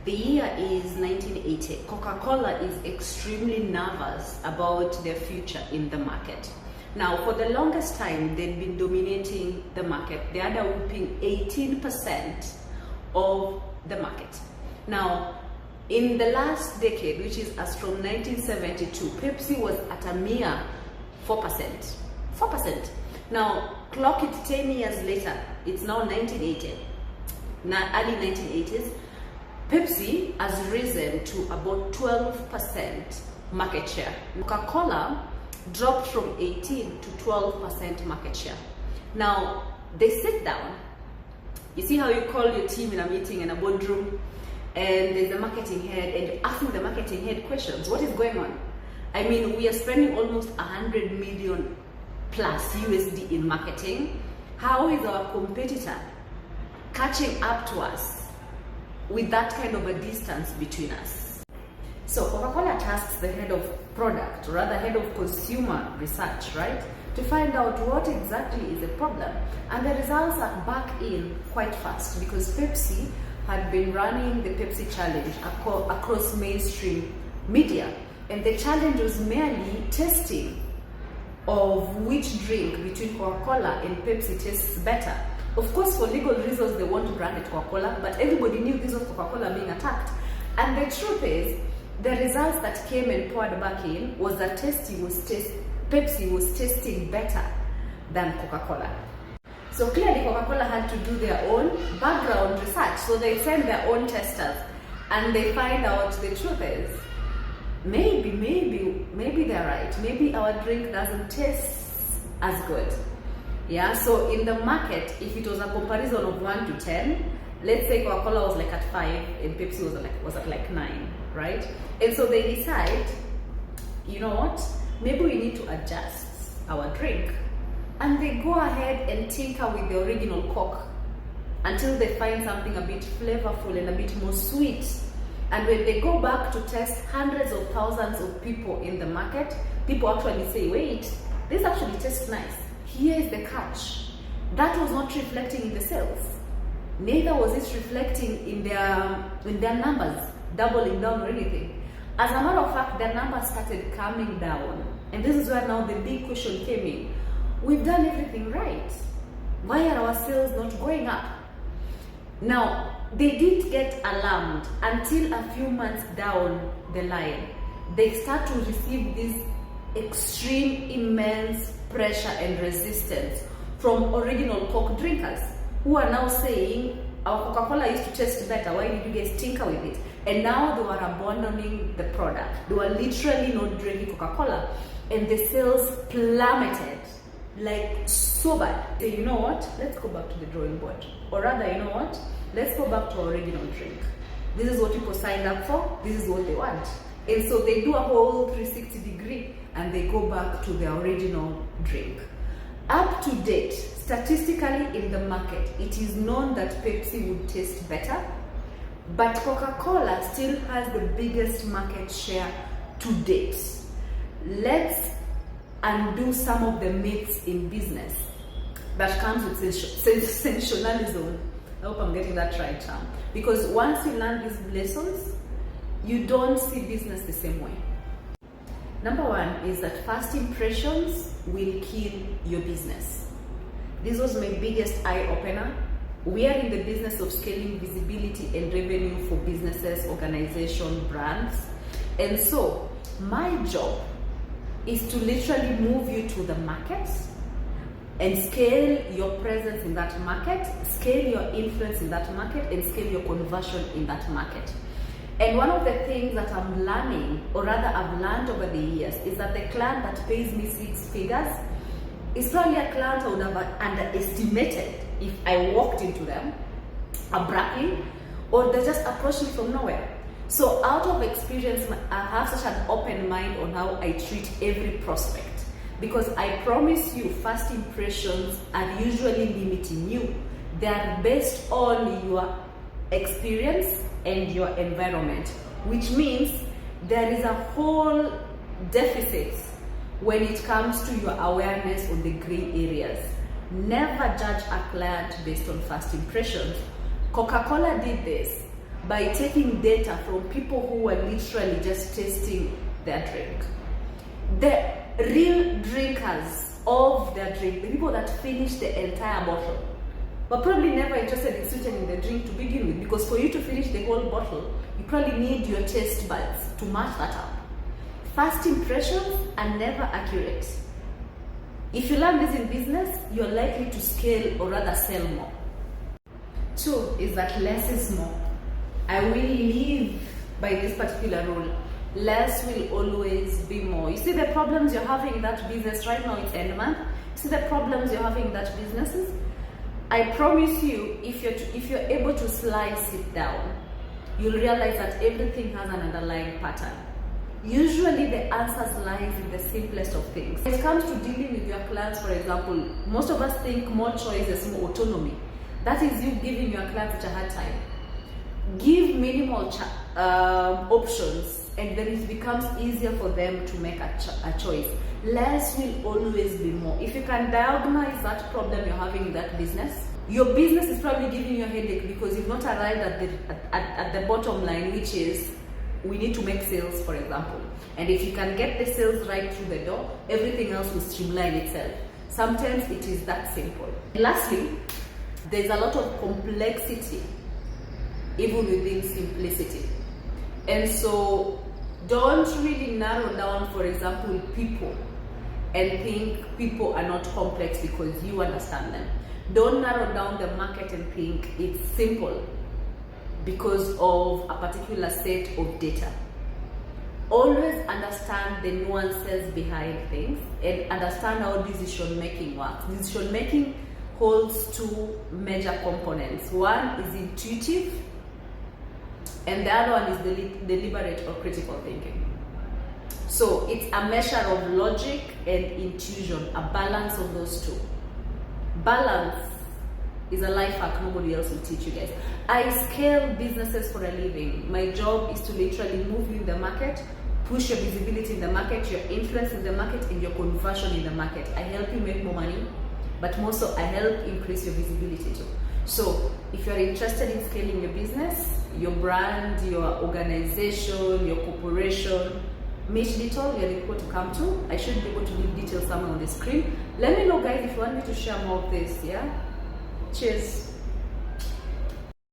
The year is 1980. Coca-Cola is extremely nervous about their future in the market. Now, for the longest time, they've been dominating the market. They had a whopping 18% of the market. Now, in the last decade, which is as from 1972, Pepsi was at a mere 4%. 4%. Now, clock it 10 years later, it's now 1980. Now, early 1980s, Pepsi has risen to about 12% market share. Coca-Cola dropped from 18 to 12% market share. Now, they sit down. You see how you call your team in a meeting in a boardroom, and there's a marketing head, and you're asking the marketing head questions. What is going on? I mean, we are spending almost 100 million plus USD in marketing. How is our competitor catching up to us with that kind of a distance between us? So Coca-Cola tasks the head of product, or rather head of consumer research, right, to find out what exactly is the problem. And the results are back in quite fast, because Pepsi had been running the Pepsi Challenge across mainstream media. And the challenge was merely testing of which drink between Coca-Cola and Pepsi tastes better. Of course, for legal reasons, they want to brand it Coca-Cola, but everybody knew this was Coca-Cola being attacked. And the truth is, the results that came and poured back in was that Pepsi was tasting better than Coca-Cola. So clearly, Coca-Cola had to do their own background research. So they send their own testers, and they find out the truth is, maybe they're right. Maybe our drink doesn't taste as good. Yeah, so in the market, if it was a comparison of 1 to 10, let's say Coca-Cola was like at 5 and Pepsi was at like 9, right? And so they decide, you know what, maybe we need to adjust our drink. And they go ahead and tinker with the original Coke until they find something a bit flavorful and a bit more sweet. And when they go back to test hundreds of thousands of people in the market, people actually say, wait, this actually tastes nice. Here is the catch. That was not reflecting in the sales. Neither was it reflecting in their numbers, doubling down or anything. As a matter of fact, their numbers started coming down. And this is where now the big question came in. We've done everything right. Why are our sales not going up? Now, they didn't get alarmed until a few months down the line. They start to receive this extreme, immense pressure and resistance from original Coke drinkers, who are now saying, our Coca-Cola used to taste better, why did you guys tinker with it? And now they were abandoning the product. They were literally not drinking Coca-Cola, and the sales plummeted, like so bad. So you know what, let's go back to the drawing board. Or rather, you know what, let's go back to our original drink. This is what people signed up for, this is what they want. And so they do a whole 360 degree and they go back to their original drink. Up to date, statistically in the market, it is known that Pepsi would taste better, but Coca-Cola still has the biggest market share to date. Let's undo some of the myths in business that comes with sensationalism. I hope I'm getting that right, because once you learn these lessons, you don't see business the same way. Number one is that first impressions will kill your business. This was my biggest eye-opener. We are in the business of scaling visibility and revenue for businesses, organizations, brands. And so my job is to literally move you to the market and scale your presence in that market, scale your influence in that market, and scale your conversion in that market. And one of the things that I'm learning, or rather I've learned over the years, is that the client that pays me 6 figures is probably a client I would have underestimated if I walked into them abruptly, or they just approached me from nowhere. So out of experience, I have such an open mind on how I treat every prospect. Because I promise you, first impressions are usually limiting you. They are based on your experience and your environment, which means there is a whole deficit when it comes to your awareness on the gray areas. Never judge a client based on first impressions. Coca-Cola did this, by taking data from people who are literally just tasting their drink. The real drinkers of their drink, the people that finish the entire bottle, were probably never interested in sweetening the drink to begin with, because for you to finish the whole bottle, you probably need your taste buds to match that up. First impressions are never accurate. If you learn this in business, you're likely to scale or rather sell more. 2 is that less is more. I will live by this particular rule. Less will always be more. You see the problems you're having in that business right now, it's end month. You see the problems you're having in that businesses. I promise you, if you're able to slice it down, you'll realize that everything has an underlying pattern. Usually the answers lies in the simplest of things. When it comes to dealing with your clients, for example, most of us think more choices, more autonomy. That is you giving your clients such a hard time. Give minimal options, and then it becomes easier for them to make a choice. Less will always be more. If you can diagnose that problem you're having in that business, your business is probably giving you a headache because you've not arrived at the bottom line, which is we need to make sales, for example. And if you can get the sales right through the door, everything else will streamline itself. Sometimes it is that simple. Lastly, there's a lot of complexity even within simplicity. And so don't really narrow down, for example, people and think people are not complex because you understand them. Don't narrow down the market and think it's simple because of a particular set of data. Always understand the nuances behind things and understand how decision making works. Decision making holds 2 major components. One is intuitive, and the other one is deliberate or critical thinking. So it's a measure of logic and intuition, a balance of those 2. Balance is a life hack nobody else will teach you guys. I scale businesses for a living. My job is to literally move you in the market, push your visibility in the market, your influence in the market, and your conversion in the market. I help you make more money, but more so I help increase your visibility too. So if you're interested in scaling your business, your brand, your organization, your corporation, Mitch Little, you're the people to come to. I should be able to leave details somewhere on the screen. Let me know, guys, if you want me to share more of this. Yeah, cheers.